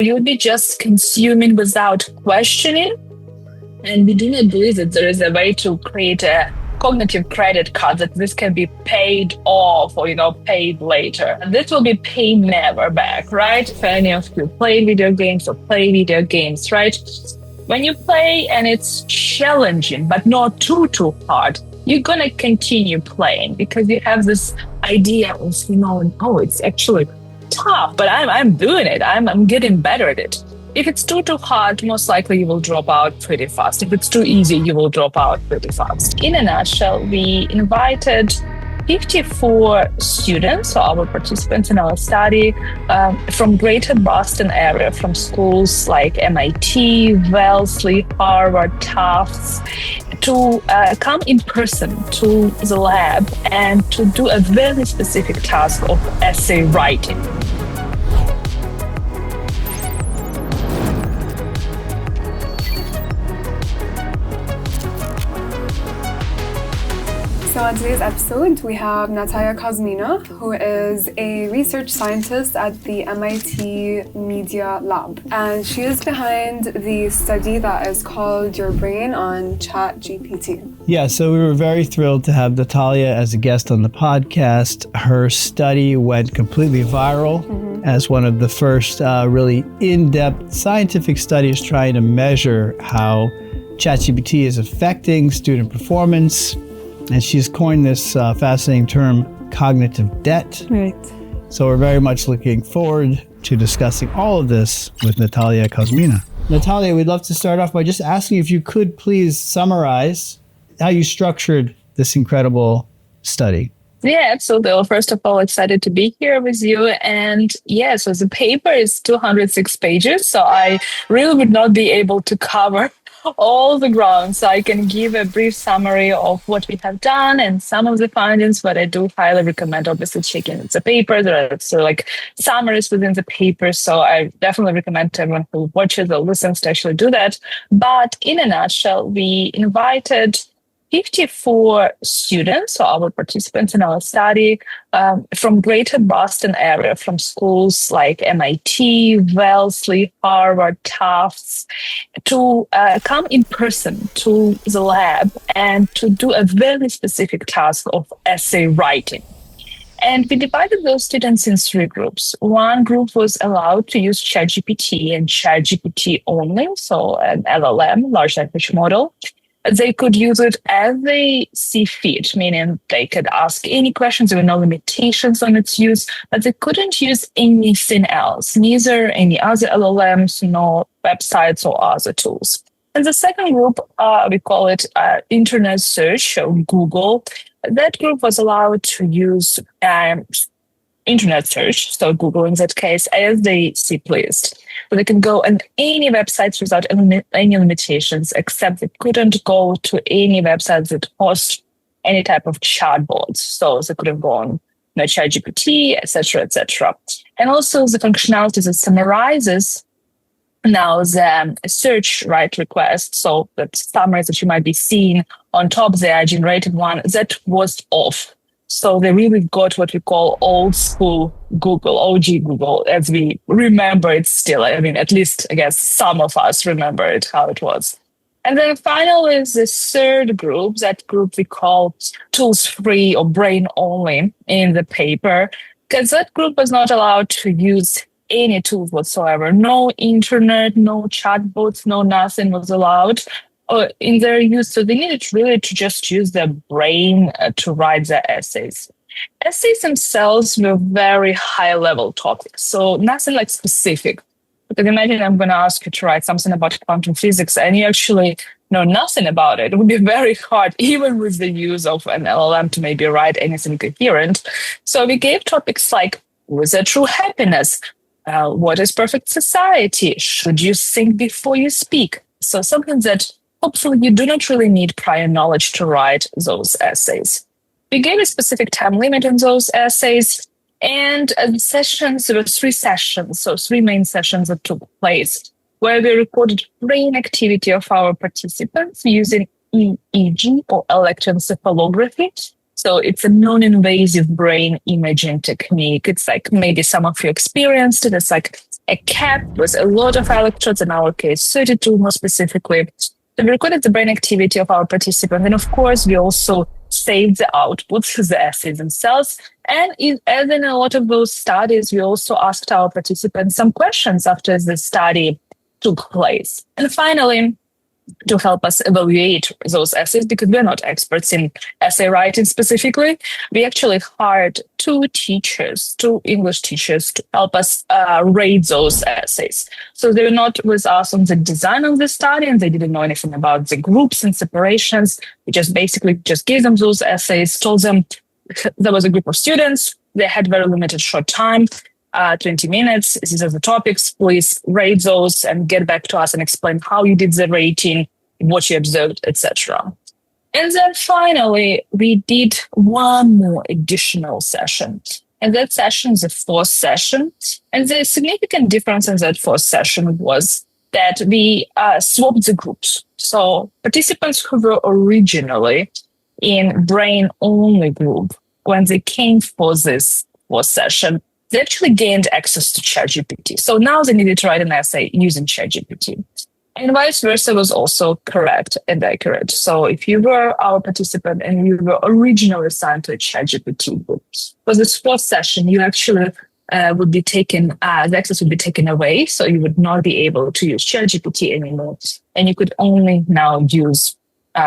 You would be just consuming without questioning. And we do not believe that there is a way to create a cognitive credit card that this can be paid off or, paid later. And this will be pay never back, right? If any of you play video games, right? When you play and it's challenging, but not too hard, you're going to continue playing because you have this idea of, it's actually tough, but I'm doing it. I'm getting better at it. If it's too hard, most likely you will drop out pretty fast. If it's too easy, you will drop out pretty fast. In a nutshell, we invited 54 students, so our participants in our study, from Greater Boston area, from schools like MIT, Wellesley, Harvard, Tufts, to come in person to the lab and to do a very specific task of essay writing. So on today's episode, we have Nataliya Kosmyna, who is a research scientist at the MIT Media Lab. And she is behind the study that is called Your Brain on ChatGPT. Yeah, so we were very thrilled to have Nataliya as a guest on the podcast. Her study went completely viral as one of the first really in-depth scientific studies trying to measure how ChatGPT is affecting student performance. And she's coined this fascinating term, cognitive debt. Right. So we're very much looking forward to discussing all of this with Nataliya Kosmyna. Nataliya, we'd love to start off by just asking if you could please summarize how you structured this incredible study. Yeah, absolutely. Well, first of all, excited to be here with you. And so the paper is 206 pages, so I really would not be able to cover all the ground. So I can give a brief summary of what we have done and some of the findings, but I do highly recommend obviously checking the paper. There are summaries within the paper. So I definitely recommend to everyone who watches or listens to actually do that. But in a nutshell, we invited 54 students, so our participants in our study, from Greater Boston area, from schools like MIT, Wellesley, Harvard, Tufts, to come in person to the lab and to do a very specific task of essay writing. And we divided those students in three groups. One group was allowed to use ChatGPT and ChatGPT only, so an LLM, large language model. They could use it as they see fit, meaning they could ask any questions. There were no limitations on its use, but they couldn't use anything else, neither any other LLMs, nor websites or other tools. And the second group, we call it internet search, or Google. That group was allowed to use internet search, so Google in that case, as they see pleased. So they can go on any websites without any limitations, except they couldn't go to any websites that host any type of chatbots. So they couldn't go on ChatGPT, etc., etc. And also the functionality that summarizes now the search request, so the summaries that you might be seeing on top, the generated one, that was off. So they really got what we call old school Google, OG Google, as we remember it still. I mean, at least, I guess, some of us remember it, how it was. And then finally is the third group. That group we call tools free or brain only in the paper, because that group was not allowed to use any tools whatsoever. No internet, no chatbots, no nothing was allowed in their use. So they needed really to just use their brain to write their essays. Essays themselves were very high level topics, so nothing like specific. Because imagine I'm going to ask you to write something about quantum physics and you actually know nothing about it. It would be very hard, even with the use of an LLM, to maybe write anything coherent. So we gave topics like, what is true happiness? What is perfect society? Should you think before you speak? So something that hopefully you do not really need prior knowledge to write those essays. We gave a specific time limit on those essays, and sessions, there were 3 sessions, so 3 main sessions that took place, where we recorded brain activity of our participants using EEG or electroencephalography. So it's a non-invasive brain imaging technique. It's like maybe some of you experienced it. It's like a cap with a lot of electrodes, in our case, 32 more specifically. So we recorded the brain activity of our participants. And of course, we also saved the outputs, the essays themselves. And as in a lot of those studies, we also asked our participants some questions after the study took place. And finally, to help us evaluate those essays, because we're not experts in essay writing specifically, we actually hired two English teachers, to help us rate those essays. So they were not with us on the design of the study, and they didn't know anything about the groups and separations. We just basically gave them those essays, told them there was a group of students, they had very limited short time, 20 minutes. These are the topics. Please rate those and get back to us and explain how you did the rating, what you observed, etc. And then finally, we did one more additional session. And that session is the fourth session. And the significant difference in that fourth session was that we swapped the groups. So participants who were originally in brain-only group, when they came for this fourth session, they actually gained access to ChatGPT. So now they needed to write an essay using ChatGPT. And vice versa was also correct and accurate. So if you were our participant and you were originally assigned to a ChatGPT group, for this fourth session, you actually would be taken, the access would be taken away. So you would not be able to use ChatGPT anymore. And you could only now use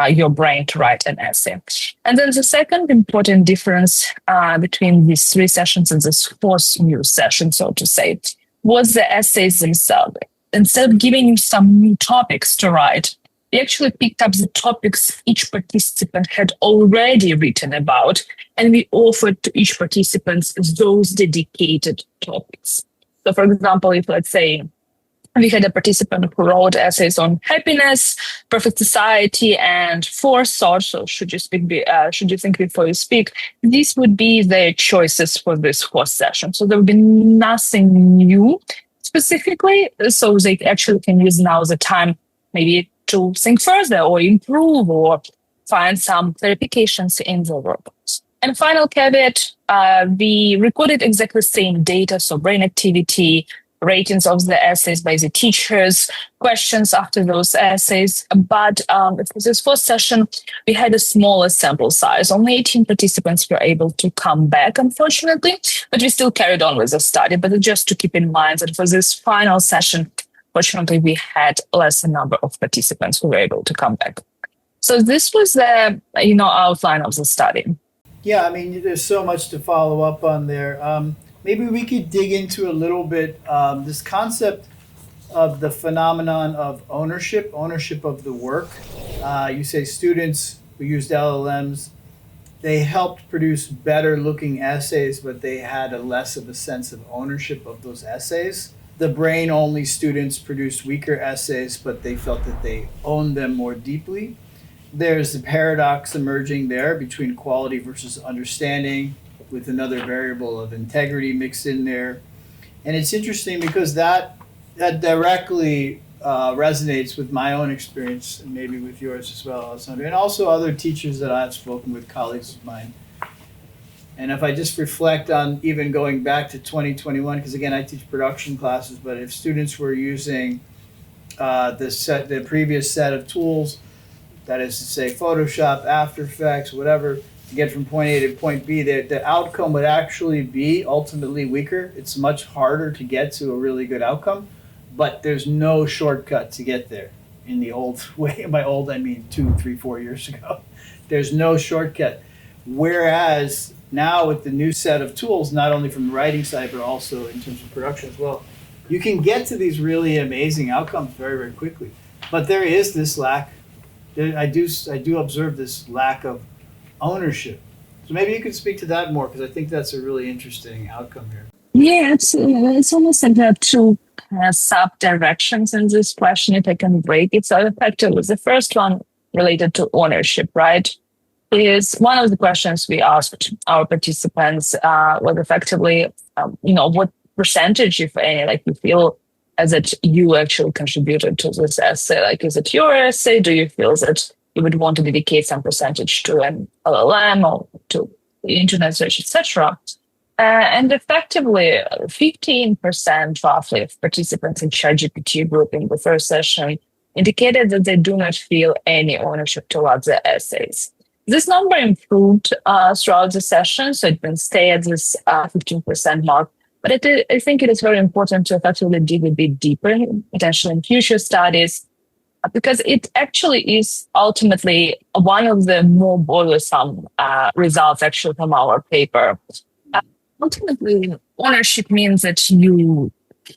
your brain to write an essay. And then the second important difference between these three sessions and this fourth new session, so to say, was the essays themselves. Instead of giving you some new topics to write, we actually picked up the topics each participant had already written about, and we offered to each participant those dedicated topics. So for example, if let's say we had a participant who wrote essays on happiness, perfect society, and forethought. So should you think before you speak? These would be their choices for this fourth session. So there would be nothing new specifically. So they actually can use now the time maybe to think further or improve or find some clarifications in the work. And final caveat, we recorded exactly the same data, so brain activity, ratings of the essays by the teachers, questions after those essays. But for this first session, we had a smaller sample size. Only 18 participants were able to come back, unfortunately, but we still carried on with the study. But just to keep in mind that for this final session, fortunately, we had less number of participants who were able to come back. So this was the outline of the study. Yeah, I mean, there's so much to follow up on there. Maybe we could dig into a little bit this concept of the phenomenon of ownership of the work. You say students who used LLMs, they helped produce better looking essays, but they had a less of a sense of ownership of those essays. The brain only students produced weaker essays, but they felt that they owned them more deeply. There's a paradox emerging there between quality versus understanding, with another variable of integrity mixed in there. And it's interesting because that directly resonates with my own experience and maybe with yours as well, Alessandra, and also other teachers that I've spoken with, colleagues of mine. And if I just reflect on even going back to 2021, because again, I teach production classes, but if students were using the previous set of tools, that is to say Photoshop, After Effects, whatever, to get from point A to point B, the outcome would actually be ultimately weaker. It's much harder to get to a really good outcome, but there's no shortcut to get there in the old way. By old, I mean 2, 3, 4 years ago. There's no shortcut. Whereas now with the new set of tools, not only from the writing side, but also in terms of production as well, you can get to these really amazing outcomes very, very quickly. But there is this lack. I do observe this lack of ownership. So maybe you could speak to that more, because I think that's a really interesting outcome here. Yeah, it's almost like there are two sub-directions in this question, if I can break it. So effectively, the first one related to ownership, right, is one of the questions we asked our participants was effectively, what percentage, if any, like you feel that you actually contributed to this essay? Like, is it your essay? Do you feel that you would want to dedicate some percentage to an LLM or to the internet search, etc.? And effectively, 15% roughly of participants in ChatGPT group in the first session indicated that they do not feel any ownership towards their essays. This number improved throughout the session, so it can stay at this 15% mark. But I think it is very important to effectively dig a bit deeper, potentially in future studies, because it actually is ultimately one of the more bothersome results actually from our paper. Ultimately, ownership means that you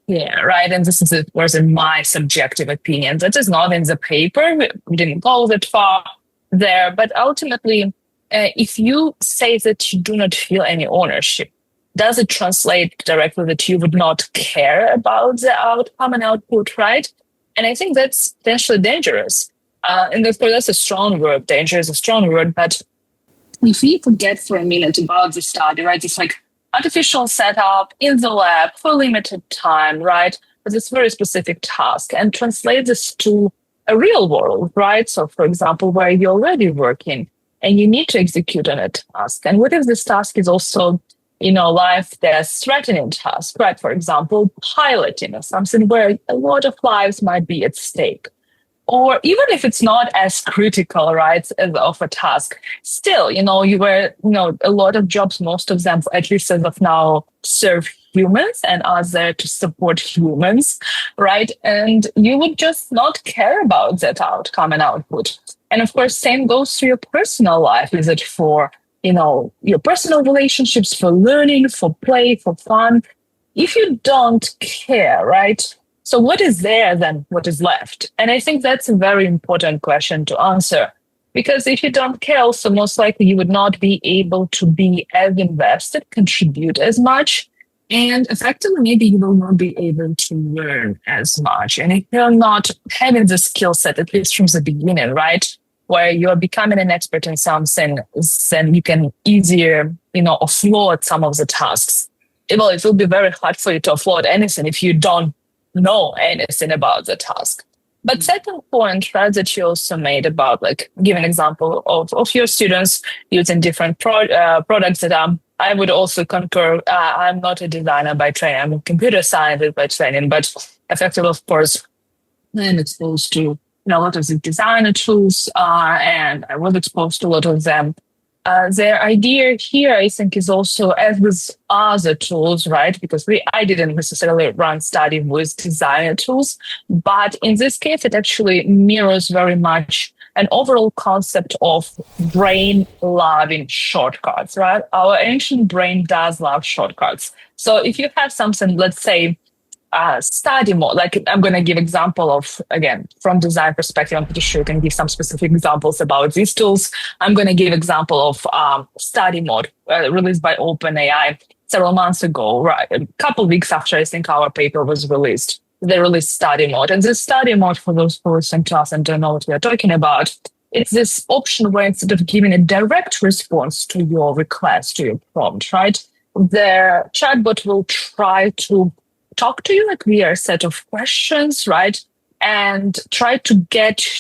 care, right? And this is, of course, in my subjective opinion. That is not in the paper. We didn't go that far there. But ultimately, if you say that you do not feel any ownership, does it translate directly that you would not care about the outcome and output, right? And I think that's potentially dangerous. And of course, that's a strong word. Danger is a strong word. But if we forget for a minute about the study, right? It's like artificial setup in the lab for limited time, right? For this very specific task, and translate this to a real world, right? So, for example, where you're already working and you need to execute on a task. And what if this task is also, life-death threatening task, right? For example, piloting or something where a lot of lives might be at stake. Or even if it's not as critical, right, of a task, still, a lot of jobs, most of them, at least as of now, serve humans and are there to support humans, right? And you would just not care about that outcome and output. And of course, same goes to your personal life. Is it for, your personal relationships, for learning, for play, for fun? If you don't care, right? So what is there then? What is left? And I think that's a very important question to answer, because if you don't care, also most likely you would not be able to be as invested, contribute as much, and effectively maybe you will not be able to learn as much. And if you're not having the skill set, at least from the beginning, right, where you're becoming an expert in something, then you can easier, offload some of the tasks. Well, it will be very hard for you to offload anything if you don't know anything about the task. But second point, right, that you also made about give an example of your students using different products that I would also concur. I'm not a designer by training. I'm a computer scientist by training, but effectively, of course, I'm exposed to a lot of the designer tools, and I was exposed to a lot of them. Their idea here, I think, is also as with other tools, right? Because I didn't necessarily run study with designer tools, but in this case, it actually mirrors very much an overall concept of brain loving shortcuts, right? Our ancient brain does love shortcuts. So if you have something, let's say, study mode, I'm going to give example of, again, from design perspective, I'm pretty sure you can give some specific examples about these tools. I'm going to give example of study mode released by OpenAI several months ago, right? A couple of weeks after I think our paper was released, they released study mode. And this study mode, for those who listen to us and don't know what we are talking about, it's this option where instead of giving a direct response to your request, to your prompt, right, the chatbot will try to talk to you via a set of questions, right? And try to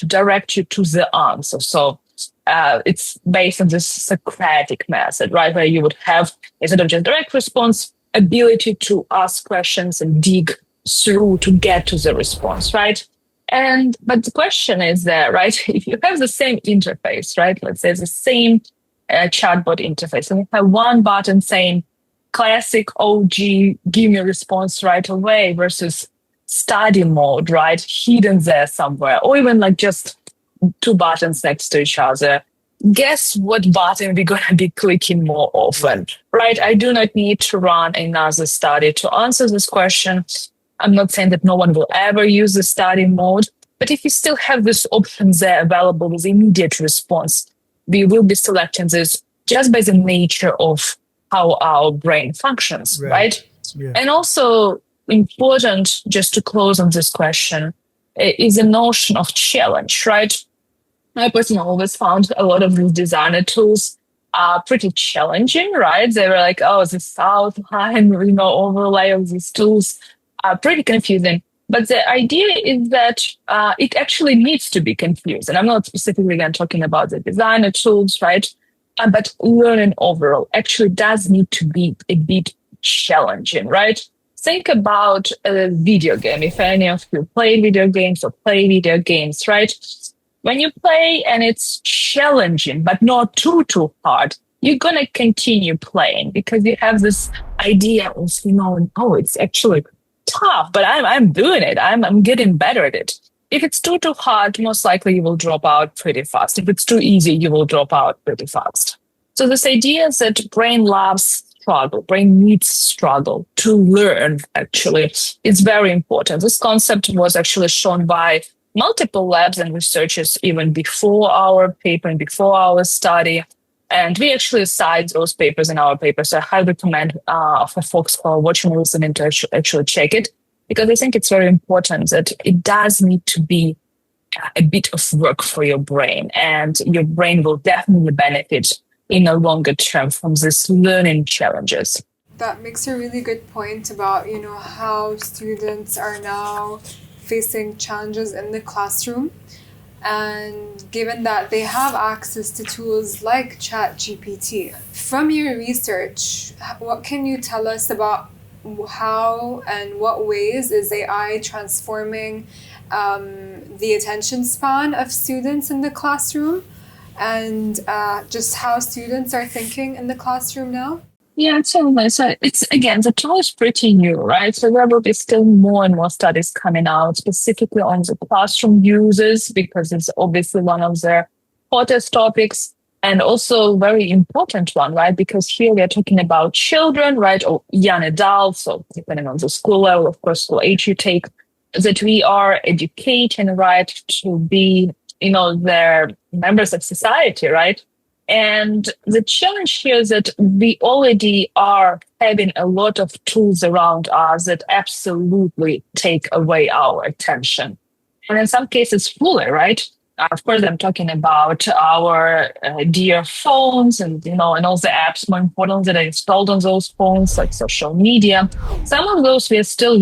direct you to the answer. So it's based on this Socratic method, right? Where you would have, instead of just direct response, ability to ask questions and dig through to get to the response, right? But the question is there, right? If you have the same interface, right? Let's say the same chatbot interface, and you have one button saying, classic OG, give me a response right away versus study mode, right? Hidden there somewhere, or even just two buttons next to each other. Guess what button we're going to be clicking more often, right? I do not need to run another study to answer this question. I'm not saying that no one will ever use the study mode, but if you still have this option there available with immediate response, we will be selecting this just by the nature of how our brain functions, right? Yeah. And also important, just to close on this question, is a notion of challenge, right? I personally always found a lot of these designer tools are pretty challenging, right? They were this outline, overlay of these tools are pretty confusing. But the idea is that it actually needs to be confused. And I'm not specifically again talking about the designer tools, right? but learning overall actually does need to be a bit challenging, right? Think about a video game. If any of you play video games or play video games, right? When you play and it's challenging, but not too hard, you're going to continue playing because you have this idea of, oh, it's actually tough, but I'm doing it. I'm getting better at it. If it's too hard, most likely you will drop out pretty fast. If it's too easy, you will drop out pretty fast. So this idea is that brain loves struggle, brain needs struggle to learn, actually. It's very important. This concept was actually shown by multiple labs and researchers even before our paper and before our study. And we actually cite those papers in our paper. So I highly recommend for folks who are watching or listening to actually check it, because I think it's very important that it does need to be a bit of work for your brain, and your brain will definitely benefit in a longer term from these learning challenges. That makes a really good point about, how students are now facing challenges in the classroom. And given that they have access to tools like ChatGPT, from your research, what can you tell us about how and what ways is AI transforming the attention span of students in the classroom, and just how students are thinking in the classroom now? Yeah, absolutely. So the tool is pretty new, right? So there will be still more and more studies coming out specifically on the classroom users, because it's obviously one of the hottest topics and also very important one, right? Because here we are talking about children, right? Or young adults, so depending on the school level, of course, school age you take, that we are educating, right, to be, they're members of society, right? And the challenge here is that we already are having a lot of tools around us that absolutely take away our attention. And in some cases, fully, right? Of course, I'm talking about our dear phones and, and all the apps, more important, that are installed on those phones, like social media. Some of those we are still,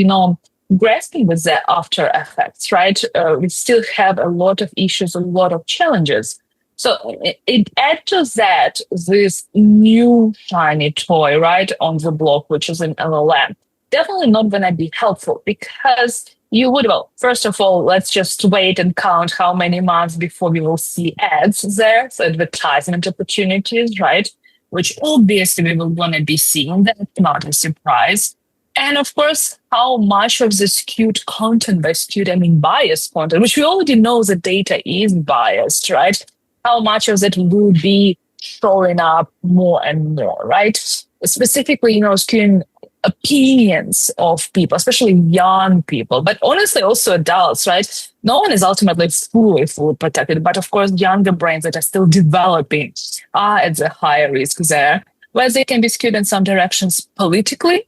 grasping with the after effects, right? We still have a lot of issues, a lot of challenges. So it adds to that this new shiny toy, right, on the block, which is an LLM. Definitely not going to be helpful, because you would, first of all, let's just wait and count how many months before we will see ads there, so advertisement opportunities, right, which obviously we will going to be seeing. That's not a surprise. And of course, how much of this skewed content, by skewed, I mean biased content, which we already know the data is biased, right? How much of it will be showing up more and more, right? Specifically, skewing opinions of people, especially young people, but honestly also adults, right? No one is ultimately fully protected, but of course, younger brains that are still developing are at the higher risk there, where they can be skewed in some directions politically,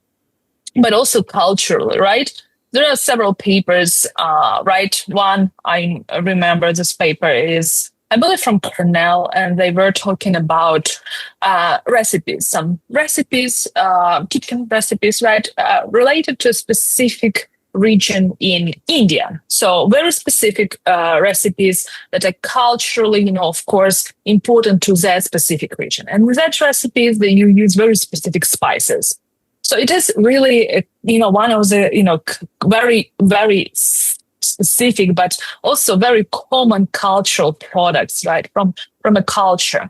but also culturally, right? There are several papers, right? One, I remember this paper is, I believe, from Cornell, and they were talking about recipes, some recipes, kitchen recipes, right, related to a specific region in India. So very specific recipes that are culturally, of course, important to that specific region. And with that recipes, you use very specific spices. So it is really, one of the, very, very specific, but also very common cultural products, right, from a culture.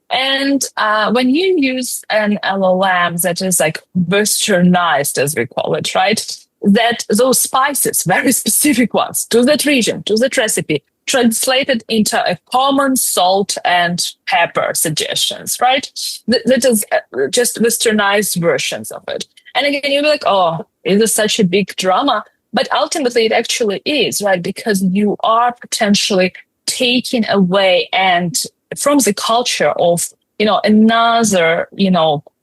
And when you use an LLM that is like westernized, as we call it, right, that those spices, very specific ones, to that region, to that recipe, translated into a common salt and pepper suggestions, right? That is just westernized versions of it. And again, you'll be like, oh, is this such a big drama? But ultimately, it actually is, right? Because you are potentially taking away and from the culture of,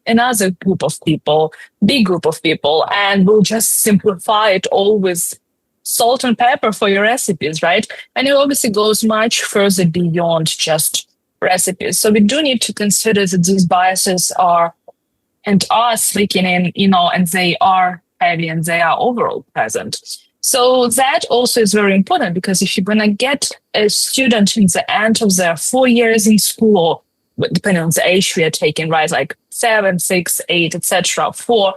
another group of people, big group of people, and will just simplify it all with salt and pepper for your recipes, right? And it obviously goes much further beyond just recipes. So we do need to consider that these biases are sleeping in, and they are heavy and they are overall present. So that also is very important, because if you're going to get a student in the end of their 4 years in school, depending on the age we are taking, right? Like 7, 6, 8, etc. 4,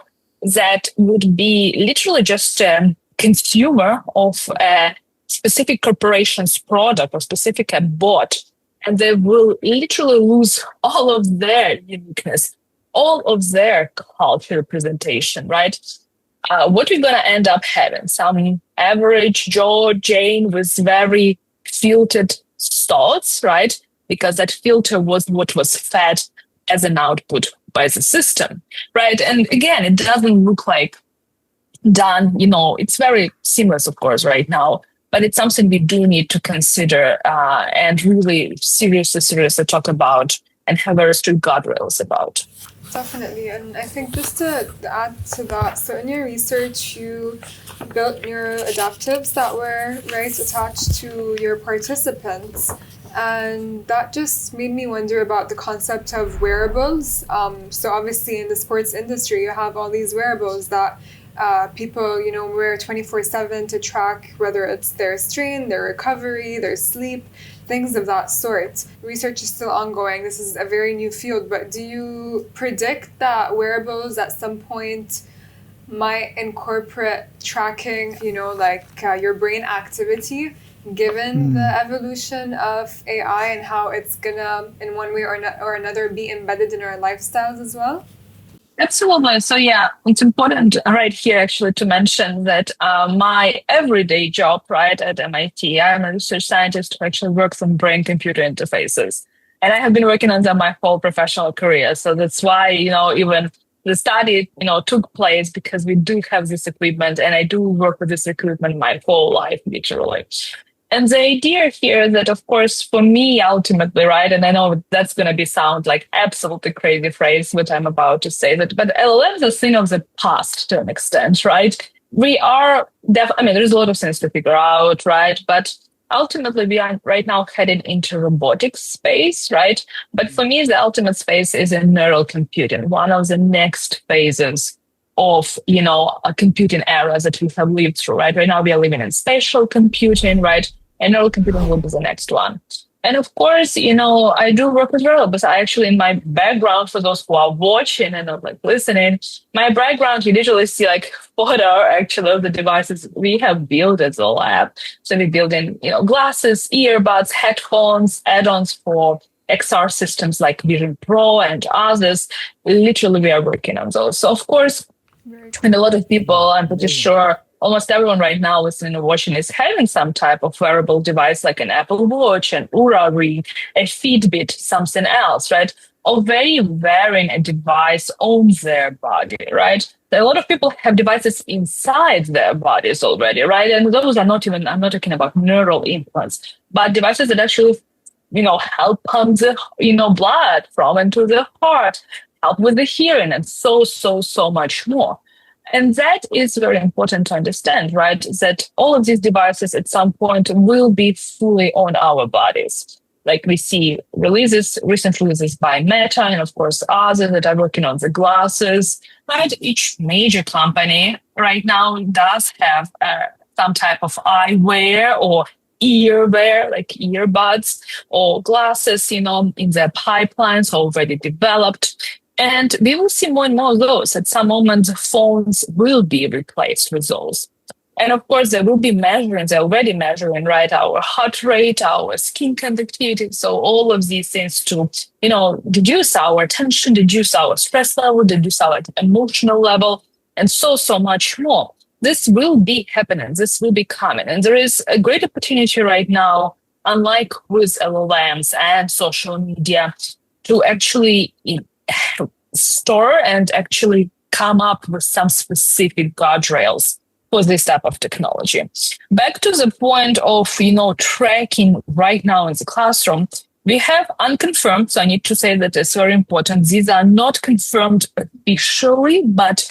that would be literally just a consumer of a specific corporation's product or specific bot, and they will literally lose all of their uniqueness, all of their culture representation, right? What we're going to end up having, some average Joe, Jane with very filtered thoughts, right? Because that filter was what was fed as an output by the system, right? And again, it doesn't look like done, it's very seamless, of course, right now, but it's something we do need to consider and really seriously talk about and have very strict guardrails about. Definitely, and I think just to add to that, so in your research, you built neuroadaptives that were attached to your participants, and that just made me wonder about the concept of wearables. So obviously in the sports industry, you have all these wearables that people, wear 24/7 to track whether it's their strain, their recovery, their sleep, things of that sort. Research is still ongoing. This is a very new field, but do you predict that wearables at some point might incorporate tracking, your brain activity, given the evolution of AI and how it's gonna, in one way or another, be embedded in our lifestyles as well? Absolutely. So yeah, it's important right here actually to mention that my everyday job, right, at MIT, I'm a research scientist who actually works on brain-computer interfaces. And I have been working on them my whole professional career. So that's why, even the study, took place because we do have this equipment, and I do work with this equipment my whole life, literally. And the idea here that, of course, for me, ultimately, right, and I know that's going to sound like absolutely crazy phrase, what I'm about to say, but LLMs are a thing of the past to an extent, right? We are, there's a lot of things to figure out, right? But ultimately, we are right now headed into robotics space, right? But for me, the ultimate space is in neural computing, one of the next phases of, a computing era that we have lived through, right? Right now, we are living in spatial computing, right? And neural computing will be the next one. And of course, I do work with wearables. I actually, in my background, for those who are watching and not listening, my background, you literally see photo actually of the devices we have built at the lab. So we build in, glasses, earbuds, headphones, add-ons for XR systems like Vision Pro and others. Literally, we are working on those. So of course, and a lot of people, I'm pretty sure, almost everyone right now listening or watching is having some type of wearable device like an Apple Watch, an Oura Ring, a Fitbit, something else, right? Or very wearing a device on their body, right? So a lot of people have devices inside their bodies already, right? And those are not even, I'm not talking about neural implants, but devices that actually, help pump the, blood from into the heart, help with the hearing, and so much more. And that is very important to understand, right? That all of these devices at some point will be fully on our bodies. Like we see recent releases by Meta, and of course others that are working on the glasses, right? Each major company right now does have some type of eyewear or earwear, like earbuds or glasses, in their pipelines already developed. And we will see more and more of those. At some moment, the phones will be replaced with those. And of course, they will be measuring, they're already measuring, right, our heart rate, our skin conductivity. So all of these things to, reduce our tension, reduce our stress level, reduce our emotional level, and so much more. This will be happening. This will be coming. And there is a great opportunity right now, unlike with LLMs and social media, to actually store and actually come up with some specific guardrails for this type of technology. Back to the point of, tracking right now in the classroom, we have unconfirmed, so I need to say that it's very important. These are not confirmed officially, but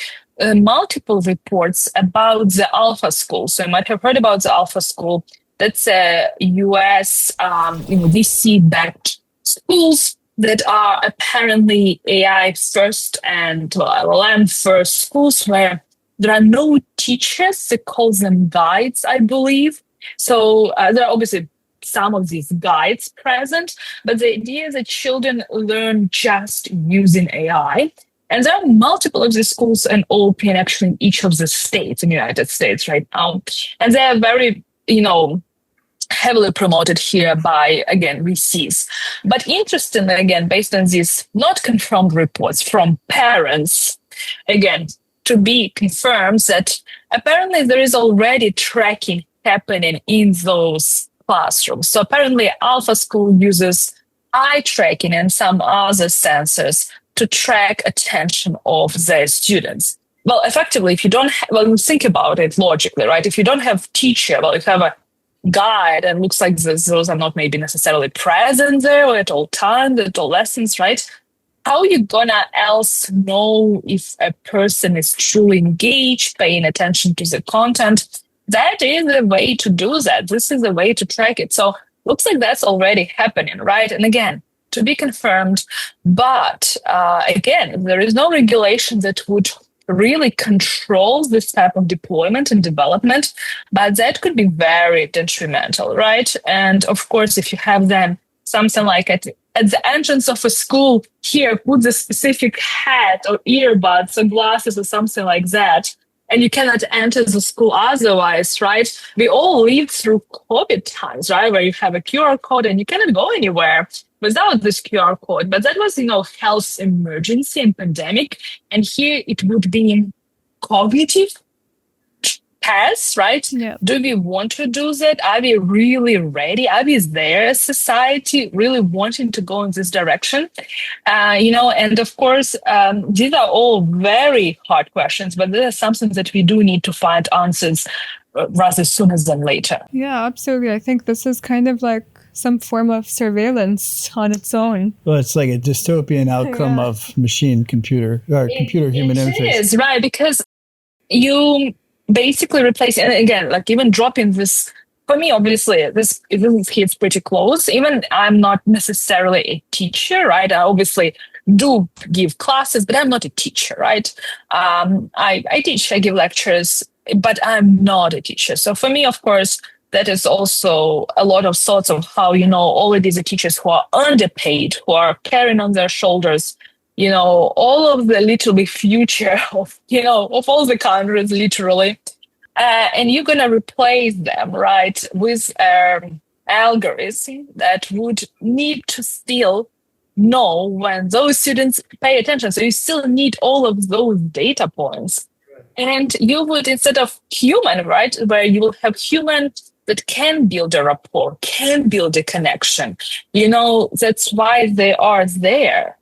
multiple reports about the Alpha School. So you might have heard about the Alpha School. That's a US, VC-backed schools that are apparently AI first and LLM first schools where there are no teachers. They call them guides, I believe. So there are obviously some of these guides present, but the idea is that children learn just using AI. And there are multiple of these schools and open actually in each of the states in the United States right now. And they are very, heavily promoted here by, again, VCs. But interestingly, again, based on these not confirmed reports from parents, again, to be confirmed that apparently there is already tracking happening in those classrooms. So apparently Alpha School uses eye tracking and some other sensors to track attention of their students. Well, effectively, if you don't think about it logically, right? If you don't have teacher, you have a guide and looks like those are not maybe necessarily present there at all times, at all lessons, right? How are you gonna else know if a person is truly engaged, paying attention to the content? That is a way to do that. This is a way to track it. So looks like that's already happening, right? And again, to be confirmed. But again, there is no regulation that would really control this type of deployment and development, but that could be very detrimental, right? And of course, if you have then something like at the entrance of a school here, put the specific hat or earbuds or glasses or something like that, and you cannot enter the school otherwise, right? We all lived through COVID times, right? Where you have a QR code and you cannot go anywhere without this QR code. But that was, health emergency and pandemic. And here it would be cognitive paths, right? Yeah. Do we want to do that? Are we really ready? Are we there as society really wanting to go in this direction? And of course, these are all very hard questions, but there are something that we do need to find answers rather sooner than later. Yeah, absolutely. I think this is kind of like some form of surveillance on its own. Well, it's like a dystopian outcome of machine-computer or computer-human interface. It is, right, because you basically replace, and again, like even dropping this, for me, obviously, this hits pretty close. Even I'm not necessarily a teacher, right? I obviously do give classes, but I'm not a teacher, right? I teach, I give lectures, but I'm not a teacher. So for me, of course, that is also a lot of thoughts of how, all of these teachers who are underpaid, who are carrying on their shoulders, all of the literally future of, of all the countries, literally. And you're going to replace them, right, with algorithm that would need to still know when those students pay attention. So you still need all of those data points. And you would, instead of human, right, where you will have human that can build a rapport, can build a connection. That's why they are there.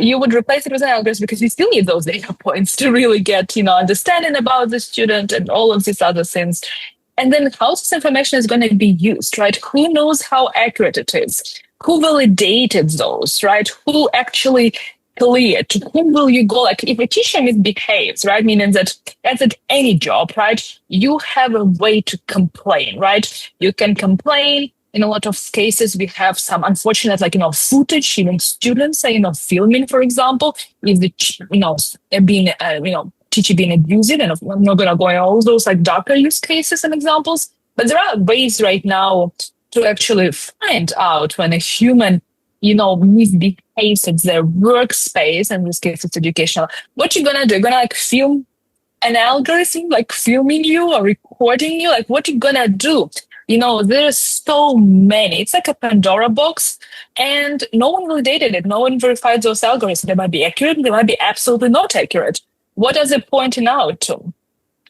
You would replace it with an algorithm because you still need those data points to really get, understanding about the student and all of these other things. And then how this information is going to be used, right? Who knows how accurate it is? Who validated those, right? Who actually cleared? To whom will you go? Like if a teacher misbehaves, right? Meaning that as at any job, right? You have a way to complain, right? You can complain. In a lot of cases, we have some unfortunate, footage, even students, filming, for example, if the, teacher being abusive, and I'm not going to go into all those darker use cases and examples, but there are ways right now to actually find out when a human, misbehaves at their workspace, and in this case, it's educational. What you're going to do? You're going to film an algorithm, filming you or recording you? What you going to do? There's so many. It's like a Pandora box, and no one validated it. No one verified those algorithms. They might be accurate, they might be absolutely not accurate. What are they pointing out to?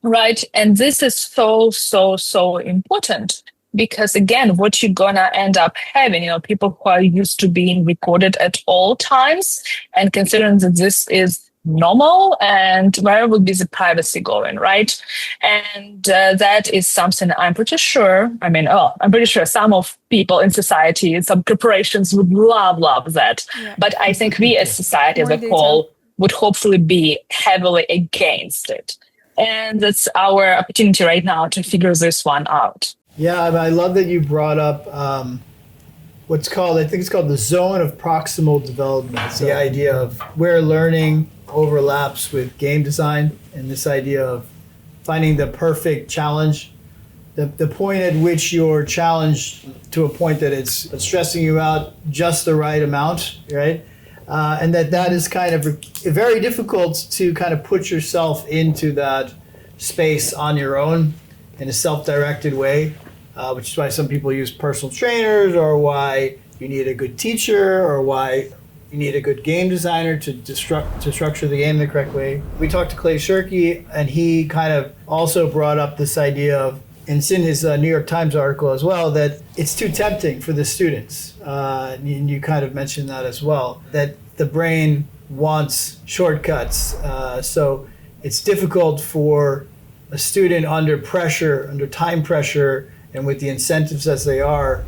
Right? And this is so, so, so important because, again, what you're going to end up having, people who are used to being recorded at all times, and considering that this is normal, and where would be the privacy going, right? And that is something I'm pretty sure, I'm pretty sure some of people in society, some corporations would love that. Yeah. But I think we as society as a whole would hopefully be heavily against it. And that's our opportunity right now to figure this one out. Yeah, I love that you brought up what's called, I think it's called the zone of proximal development. It's the idea of where learning overlaps with game design, and this idea of finding the perfect challenge the point at which you're challenged to a point that it's stressing you out just the right amount, right? And that is kind of very difficult to kind of put yourself into that space on your own in a self-directed way, which is why some people use personal trainers, or why you need a good teacher, or why you need a good game designer to structure the game the correct way. We talked to Clay Shirky, and he kind of also brought up this idea of, and it's in his New York Times article as well, that it's too tempting for the students. And you kind of mentioned that as well, that the brain wants shortcuts. So it's difficult for a student under pressure, under time pressure, and with the incentives as they are,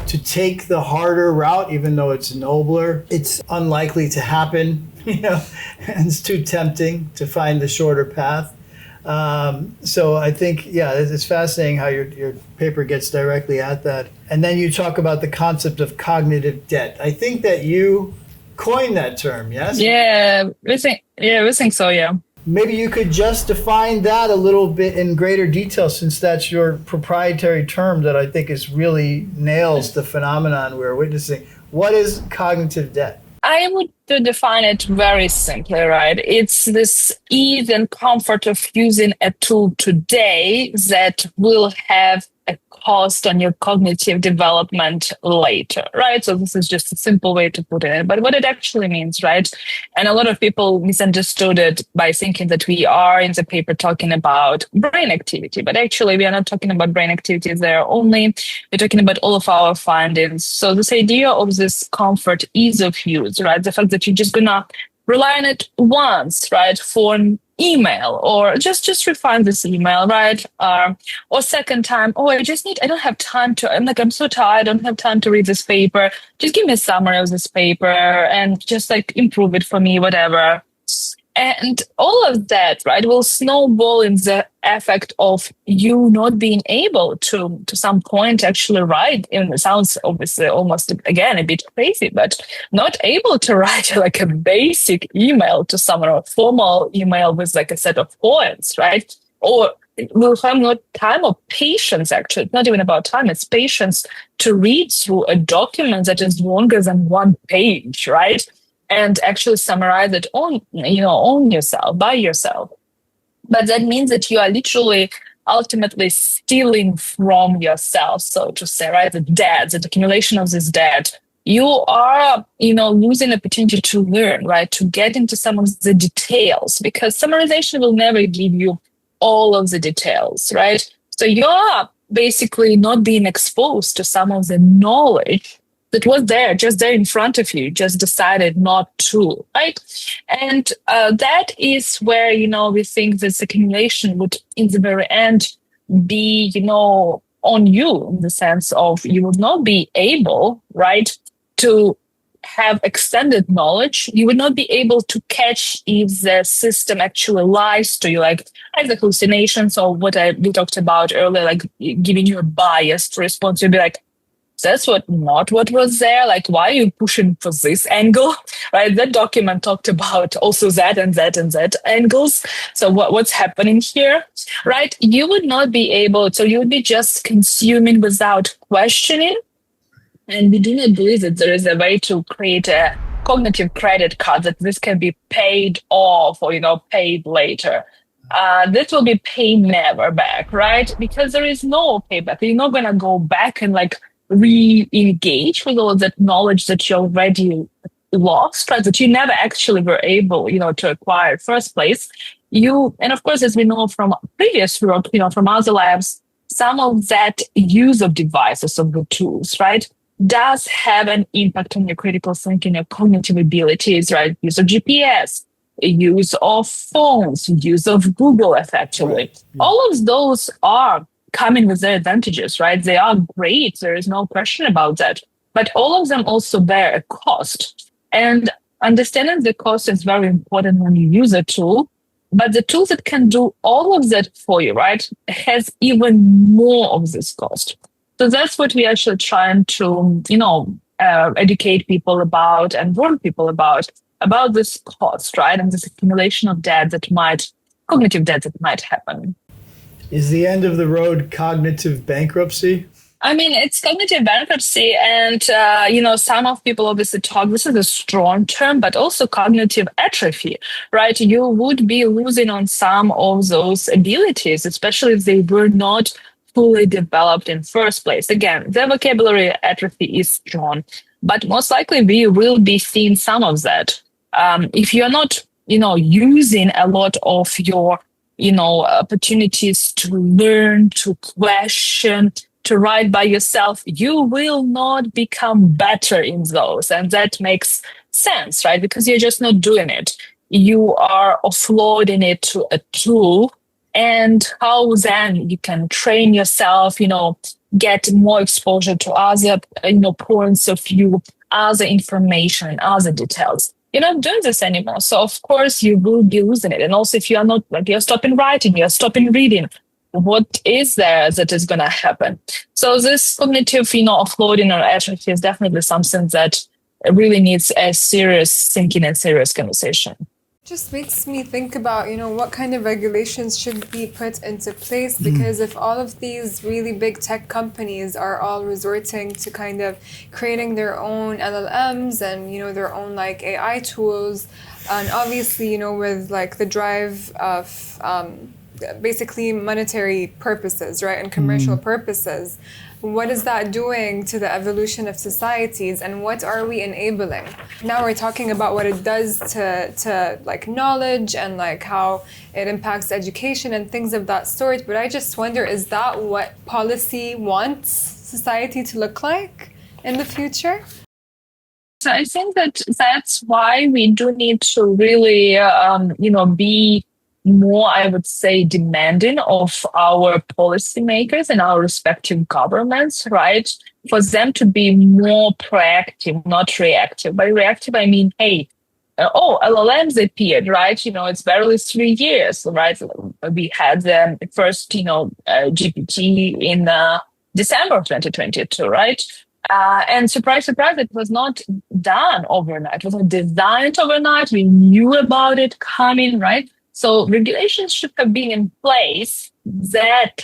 to take the harder route, even though it's nobler. It's unlikely to happen, and it's too tempting to find the shorter path. So I think, it's fascinating how your paper gets directly at that. And then you talk about the concept of cognitive debt. I think that you coined that term, yes? Yeah, we think so, yeah. Maybe you could just define that a little bit in greater detail, since that's your proprietary term that I think really nails the phenomenon we're witnessing. What is cognitive debt? I would define it very simply, right? It's this ease and comfort of using a tool today that will have a cost on your cognitive development later, right? So this is just a simple way to put it. But what it actually means, right? And a lot of people misunderstood it by thinking that we are in the paper talking about brain activity, but actually we are not talking about brain activity there only. We're talking about all of our findings. So this idea of this comfort, ease of use, right? The fact that you're just gonna rely on it once, right? For an email, or just refine this email, right? Or second time, I don't have time to, I'm so tired, I don't have time to read this paper. Just give me a summary of this paper and just improve it for me, whatever. And all of that, right, will snowball in the effect of you not being able to some point actually write. And it sounds obviously almost, again, a bit crazy, but not able to write a basic email to someone, or a formal email with a set of points, right? Or we'll have no time or patience, actually. It's not even about time, it's patience to read through a document that is longer than one page, right? And actually summarize it on yourself, by yourself. But that means that you are literally ultimately stealing from yourself, so to say, right? The debt, the accumulation of this debt. You are, losing the opportunity to learn, right? To get into some of the details, because summarization will never give you all of the details, right? So you're basically not being exposed to some of the knowledge that was there, just there in front of you, just decided not to, right? And that is where, we think this accumulation would, in the very end, be, on you, in the sense of you would not be able, right, to have extended knowledge. You would not be able to catch if the system actually lies to you, like either hallucinations or what we talked about earlier, giving you a biased response. You'd be like, that's not what was there. Why are you pushing for this angle, right? That document talked about also that and that and that angles. So what's happening here, right? You would not be able, so you would be just consuming without questioning. And we do not believe that there is a way to create a cognitive credit card that this can be paid off or, paid later. This will be pay never back, right? Because there is no payback. You're not going to go back and re-engage with all that knowledge that you already lost, right? That you never actually were able, to acquire in the first place. And of course, as we know from previous work, from other labs, some of that use of devices, of the tools, right, does have an impact on your critical thinking, your cognitive abilities, right? Use of GPS, use of phones, use of Google, effectively. Right. Yeah. All of those are coming with their advantages, right? They are great. There is no question about that. But all of them also bear a cost. And understanding the cost is very important when you use a tool. But the tool that can do all of that for you, right, has even more of this cost. So that's what we actually trying to, educate people about and warn people about this cost, right? And this accumulation of debt cognitive debt that might happen. Is the end of the road cognitive bankruptcy? I mean, it's cognitive bankruptcy, and some of people obviously talk. This is a strong term, but also cognitive atrophy, right? You would be losing on some of those abilities, especially if they were not fully developed in first place. Again, the vocabulary atrophy is strong, but most likely we will be seeing some of that. If you're not, using a lot of your, opportunities to learn, to question, to write by yourself, you will not become better in those. And that makes sense, right? Because you're just not doing it. You are offloading it to a tool. And how then you can train yourself, get more exposure to other, points of view, other information, other details. You're not doing this anymore. So of course you will be losing it. And also if you are not, you're stopping writing, you're stopping reading, what is there that is going to happen? So this cognitive, offloading or atrophy is definitely something that really needs a serious thinking and serious conversation. Just makes me think about, what kind of regulations should be put into place, because if all of these really big tech companies are all resorting to kind of creating their own LLMs and, their own like AI tools, and obviously, with like the drive of basically monetary purposes, right, and commercial purposes, what is that doing to the evolution of societies, and what are we enabling? Now we're talking about what it does to like knowledge and like how it impacts education and things of that sort, but I just wonder, is that what policy wants society to look like in the future? So I think that's why we do need to really, be more, I would say, demanding of our policymakers and our respective governments, right? For them to be more proactive, not reactive. By reactive, I mean, hey, LLMs appeared, right? It's barely 3 years, right? We had the first, GPT in December of 2022, right? And surprise, surprise, it was not done overnight. It was not designed overnight. We knew about it coming, right? So regulations should have been in place back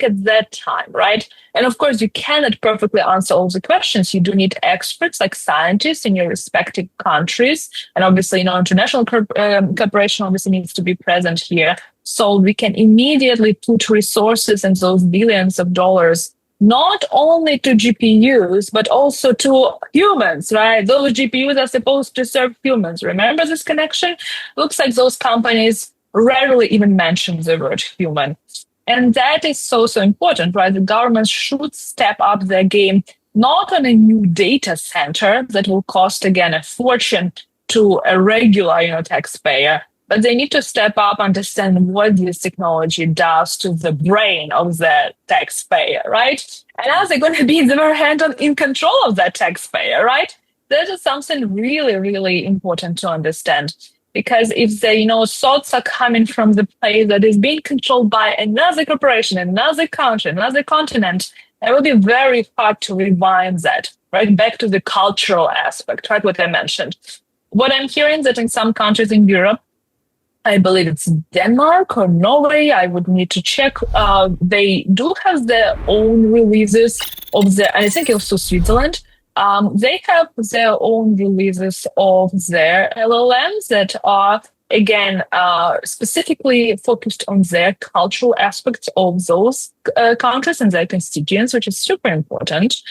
at that time, right? And of course, you cannot perfectly answer all the questions. You do need experts like scientists in your respective countries. And obviously, international cooperation obviously needs to be present here. So we can immediately put resources and those billions of dollars not only to GPUs, but also to humans, right? Those GPUs are supposed to serve humans. Remember this connection? Looks like those companies rarely even mention the word human. And that is so important, right? The government should step up their game, not on a new data center that will cost, again, a fortune to a regular, taxpayer, but they need to step up, understand what this technology does to the brain of the taxpayer, right? And how they're going to be in their hand in control of that taxpayer, right? That is something really, really important to understand. Because if the, thoughts are coming from the place that is being controlled by another corporation, another country, another continent, it will be very hard to rewind that, right? Back to the cultural aspect, right? What I mentioned. What I'm hearing that in some countries in Europe, I believe it's Denmark or Norway, I would need to check. They do have their own releases of and I think also Switzerland. They have their own releases of their LLMs that are, again, specifically focused on their cultural aspects of those countries and their constituents, which is super important.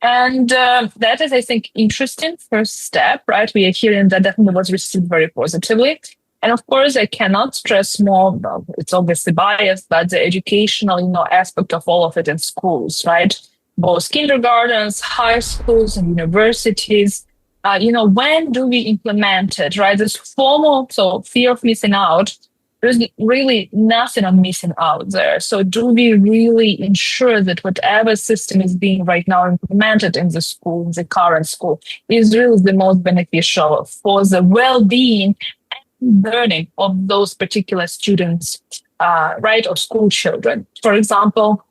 And that is, I think, interesting first step, right? We are hearing that definitely was received very positively. And of course, I cannot stress more, it's obviously biased, but the educational, aspect of all of it in schools, right? Both kindergartens, high schools, and universities. When do we implement it, right? This formal, so fear of missing out, there's really nothing on missing out there. So do we really ensure that whatever system is being right now implemented in the school, the current school, is really the most beneficial for the well-being learning of those particular students, right, or school children? For example,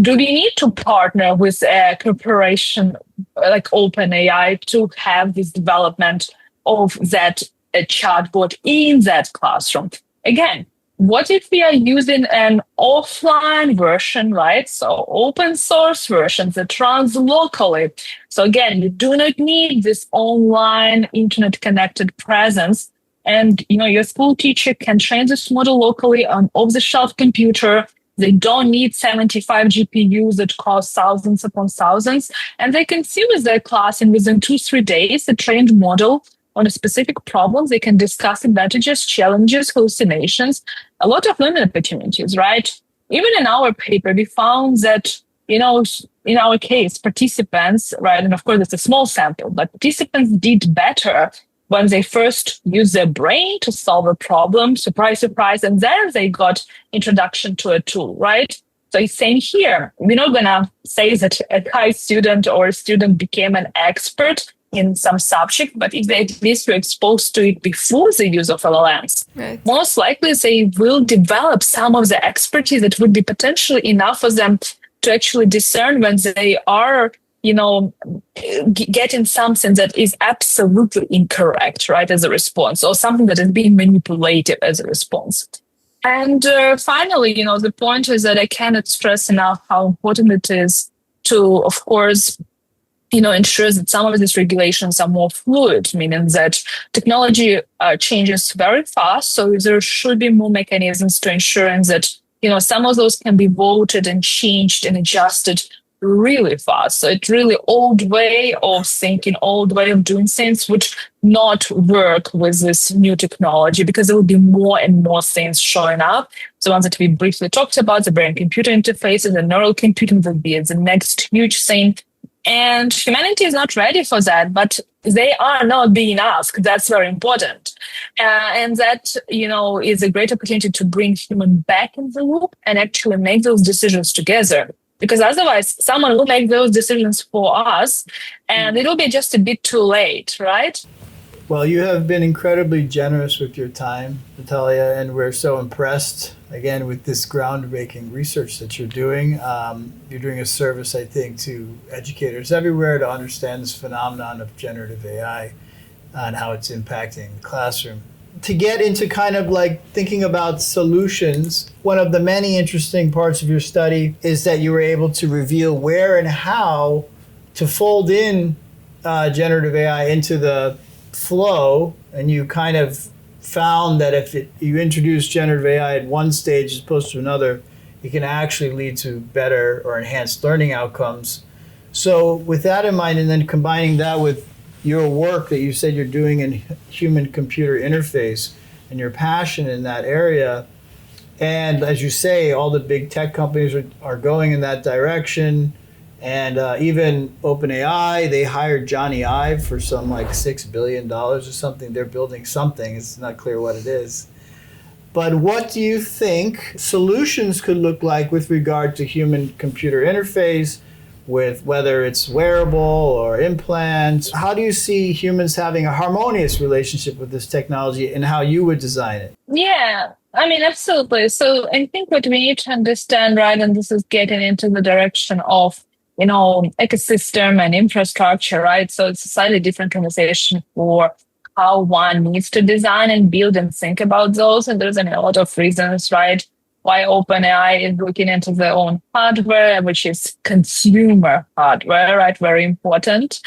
do we need to partner with a corporation like OpenAI to have this development of that chatbot in that classroom? Again, what if we are using an offline version, right? So open source versions that runs locally. So again, you do not need this online internet connected presence. And, your school teacher can train this model locally on off-the-shelf computer. They don't need 75 GPUs that cost thousands upon thousands. And they can see with their class, and within 2-3 days, the trained model on a specific problem. They can discuss advantages, challenges, hallucinations, a lot of learning opportunities, right? Even in our paper, we found that, in our case, participants, right, and of course it's a small sample, but participants did better when they first used their brain to solve a problem, surprise, surprise, and then they got introduction to a tool, right? So it's same here. We're not going to say that a high student or a student became an expert in some subject, but if they at least were exposed to it before the use of LLMs, Right. most likely they will develop some of the expertise that would be potentially enough for them to actually discern when they are, getting something that is absolutely incorrect, right, as a response, or something that is being manipulative as a response. And finally, the point is that I cannot stress enough how important it is to, of course, ensures that some of these regulations are more fluid, meaning that technology changes very fast. So there should be more mechanisms to ensure that, some of those can be voted and changed and adjusted really fast. So it's really old way of thinking, old way of doing things would not work with this new technology because there will be more and more things showing up. The ones that we briefly talked about, the brain-computer interface and the neural computing will be the next huge thing. And humanity is not ready for that, but they are not being asked. That's very important. And that, is a great opportunity to bring human back in the loop and actually make those decisions together. Because otherwise, someone will make those decisions for us and it'll be just a bit too late, right? Well, you have been incredibly generous with your time, Nataliya, and we're so impressed, again, with this groundbreaking research that you're doing. You're doing a service, I think, to educators everywhere to understand this phenomenon of generative AI and how it's impacting the classroom. To get into kind of like thinking about solutions, one of the many interesting parts of your study is that you were able to reveal where and how to fold in generative AI into the flow, and you kind of found that if you introduce generative AI at one stage as opposed to another, it can actually lead to better or enhanced learning outcomes. So with that in mind, and then combining that with your work that you said you're doing in human-computer interface and your passion in that area, and as you say, all the big tech companies are going in that direction. And even OpenAI, they hired Johnny Ive for some like $6 billion or something. They're building something. It's not clear what it is. But what do you think solutions could look like with regard to human-computer interface, with whether it's wearable or implants? How do you see humans having a harmonious relationship with this technology and how you would design it? Yeah, absolutely. So I think what we need to understand, right, and this is getting into the direction of ecosystem and infrastructure, right? So it's a slightly different conversation for how one needs to design and build and think about those. And there's a lot of reasons, right, why OpenAI is looking into their own hardware, which is consumer hardware, right? Very important.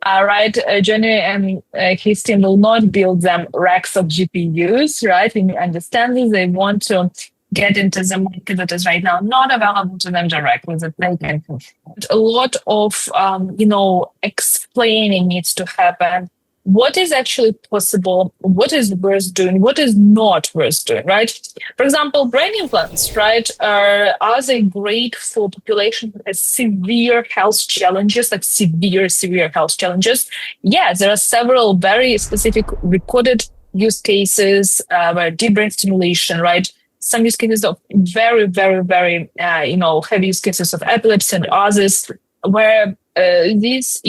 Right, Jenny and his team will not build them racks of GPUs, right? And you understand this, they want to get into the market that is right now not available to them directly, that they can. A lot of, explaining needs to happen. What is actually possible? What is worth doing? What is not worth doing, right? For example, brain implants, right? Are they great for population that has severe health challenges, like severe health challenges? Yeah, there are several very specific recorded use cases where deep brain stimulation, right? Some use cases of very, very, very, heavy use cases of epilepsy and others, where these,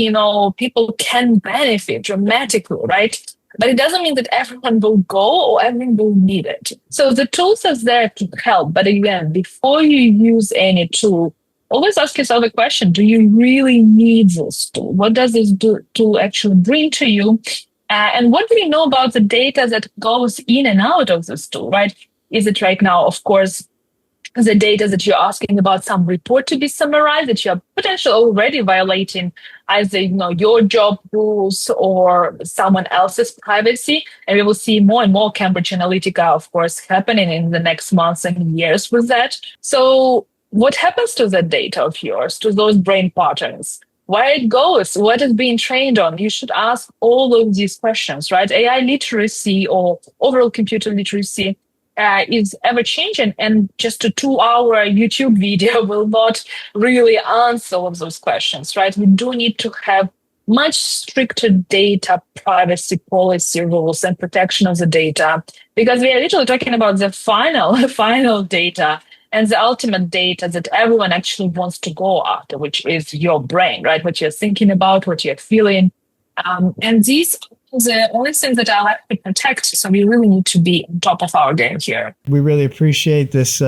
people can benefit dramatically, right? But it doesn't mean that everyone will go or everyone will need it. So the tools are there to help. But again, before you use any tool, always ask yourself a question: do you really need this tool? What does this tool actually bring to you? And what do you know about the data that goes in and out of this tool, right? Is it right now, of course, the data that you're asking about some report to be summarized, that you're potentially already violating either your job rules or someone else's privacy. And we will see more and more Cambridge Analytica, of course, happening in the next months and years with that. So what happens to that data of yours, to those brain patterns? Where it goes, what is being trained on? You should ask all of these questions, right? AI literacy or overall computer literacy is ever changing, and just a 2-hour YouTube video will not really answer all of those questions, right? We do need to have much stricter data privacy policy rules and protection of the data, because we are literally talking about the final data and the ultimate data that everyone actually wants to go after, which is your brain, right? What you're thinking about, what you're feeling. And these are the only things that I like to protect. So we really need to be on top of our game here. We really appreciate this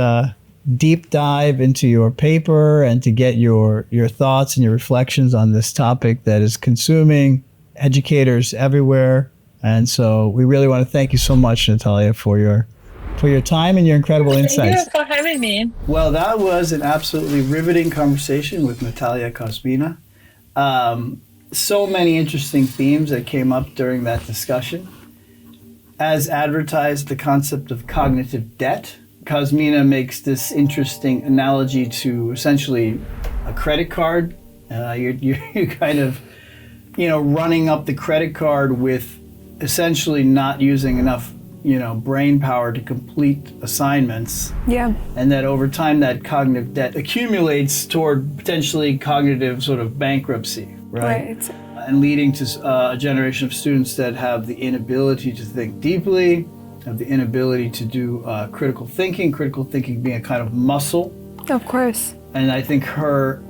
deep dive into your paper and to get your thoughts and your reflections on this topic that is consuming educators everywhere. And so we really want to thank you so much, Nataliya, for your time and your incredible insights. Thank you for having me. Well, that was an absolutely riveting conversation with Nataliya Kosmyna. So many interesting themes that came up during that discussion. As advertised, the concept of cognitive debt. Kosmyna makes this interesting analogy to essentially a credit card. You're kind of, running up the credit card with essentially not using enough brain power to complete assignments. Yeah. And that over time, that cognitive debt accumulates toward potentially cognitive sort of bankruptcy, right? And leading to a generation of students that have the inability to think deeply, have the inability to do critical thinking being a kind of muscle. Of course. And I think her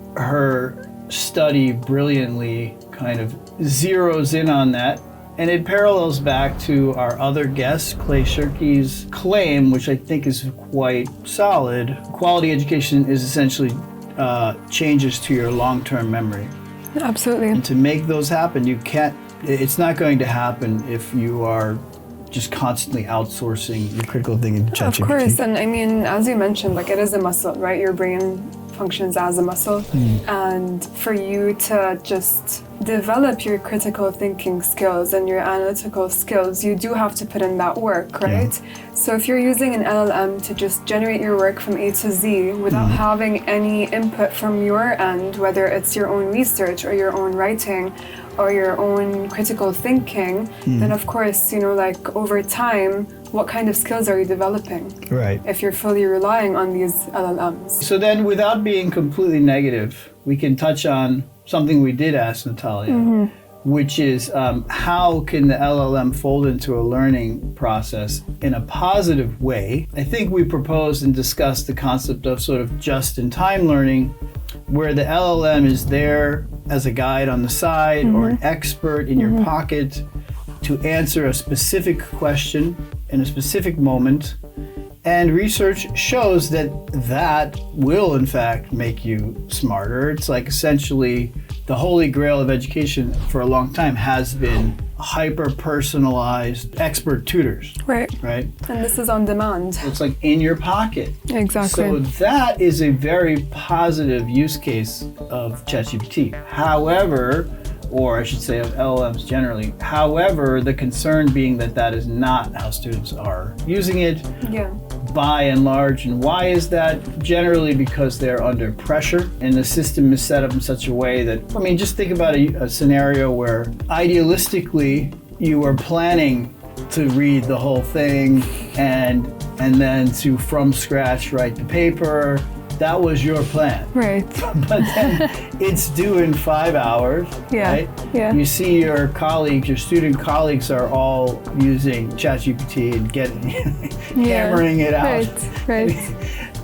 study brilliantly kind of zeroes in on that. And it parallels back to our other guest, Clay Shirky's claim, which I think is quite solid. Quality education is essentially changes to your long-term memory. Absolutely. And to make those happen, it's not going to happen if you are just constantly outsourcing your critical thinking to ChatGPT. Of course, and I mean, as you mentioned, it is a muscle, right? Your brain functions as a muscle. And for you to just develop your critical thinking skills and your analytical skills, you do have to put in that work, right? Yeah. So if you're using an LLM to just generate your work from A to Z without having any input from your end, whether it's your own research or your own writing or your own critical thinking, then of course, over time, what kind of skills are you developing? Right. If you're fully relying on these LLMs. So then, without being completely negative, we can touch on something we did ask Nataliya, which is how can the LLM fold into a learning process in a positive way? I think we proposed and discussed the concept of sort of just-in-time learning, where the LLM is there as a guide on the side or an expert in your pocket to answer a specific question in a specific moment. And research shows that will, in fact, make you smarter. It's like essentially the holy grail of education for a long time has been hyper-personalized expert tutors. Right. And this is on demand. It's like in your pocket. Exactly. So that is a very positive use case of ChatGPT. However, or I should say of LLMs generally. However, the concern being that is not how students are using it. Yeah. By and large. And why is that? Generally because they're under pressure and the system is set up in such a way that, just think about a scenario where idealistically you are planning to read the whole thing and then to from scratch write the paper. That was your plan. Right. But then it's due in 5 hours, right? Yeah. You see your student colleagues are all using ChatGPT and hammering it out. Right.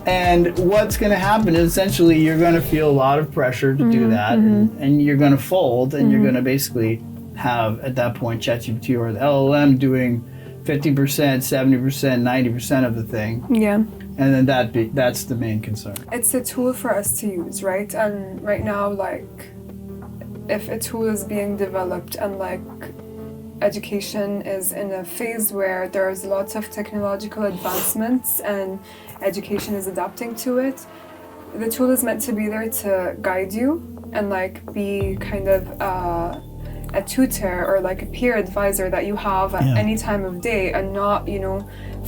And what's going to happen is essentially you're going to feel a lot of pressure to do that and you're going to fold and you're going to basically have at that point ChatGPT or the LLM doing 50%, 70%, 90% of the thing. Yeah. And then that's the main concern. It's a tool for us to use, right? And right now, if a tool is being developed and education is in a phase where there's lots of technological advancements and education is adapting to it. The tool is meant to be there to guide you and like be kind of a tutor or like a peer advisor that you have at any time of day, and not, you know,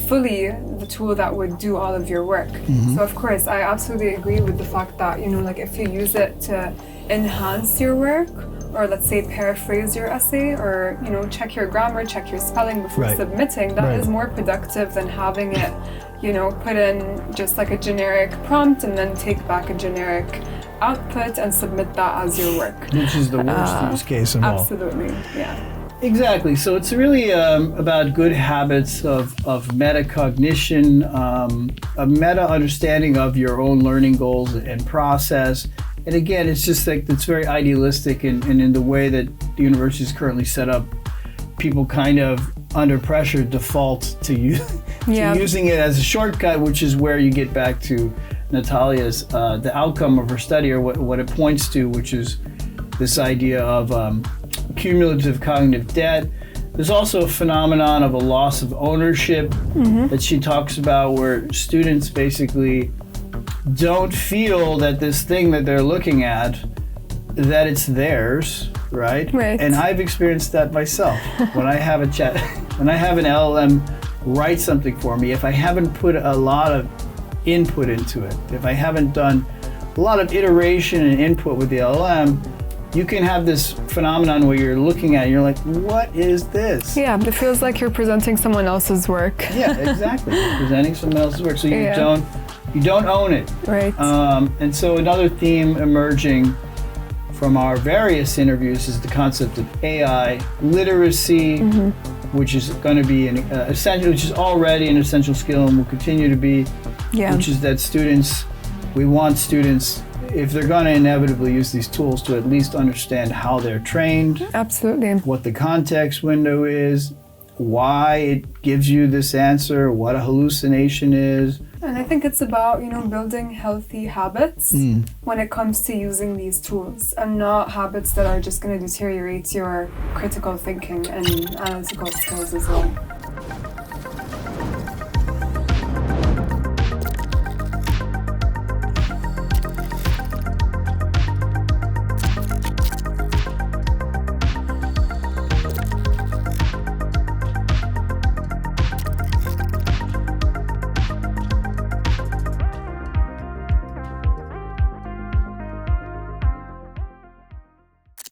fully the tool that would do all of your work. So of course, I absolutely agree with the fact that, you know, like if you use it to enhance your work, or let's say paraphrase your essay, or, you know, check your grammar, check your spelling before submitting, that is more productive than having it, you know, put in just like a generic prompt and then take back a generic output and submit that as your work. Which is the worst use case of all. Absolutely, yeah. Exactly. So it's really about good habits of metacognition, a meta understanding of your own learning goals and process. And again, it's just like it's very idealistic, and in the way that the university is currently set up, people kind of under pressure default to using it as a shortcut, which is where you get back to Nataliya's the outcome of her study, or what it points to, which is this idea of cumulative cognitive debt. There's also a phenomenon of a loss of ownership that she talks about, where students basically don't feel that this thing that they're looking at, that it's theirs, right? And I've experienced that myself. When I have when I have an LLM write something for me, if I haven't put a lot of input into it, if I haven't done a lot of iteration and input with the LLM, you can have this phenomenon where you're looking at it and you're like, what is this? Yeah, it feels like you're presenting someone else's work. Yeah, exactly. You're presenting someone else's work, so you don't own it. Right. And so another theme emerging from our various interviews is the concept of AI literacy, which is going to be which is already an essential skill and will continue to be. Which is that we want students, if they're going to inevitably use these tools, to at least understand how they're trained. Absolutely. What the context window is, why it gives you this answer, what a hallucination is. And I think it's about, you know, building healthy habits when it comes to using these tools, and not habits that are just going to deteriorate your critical thinking and analytical skills as well.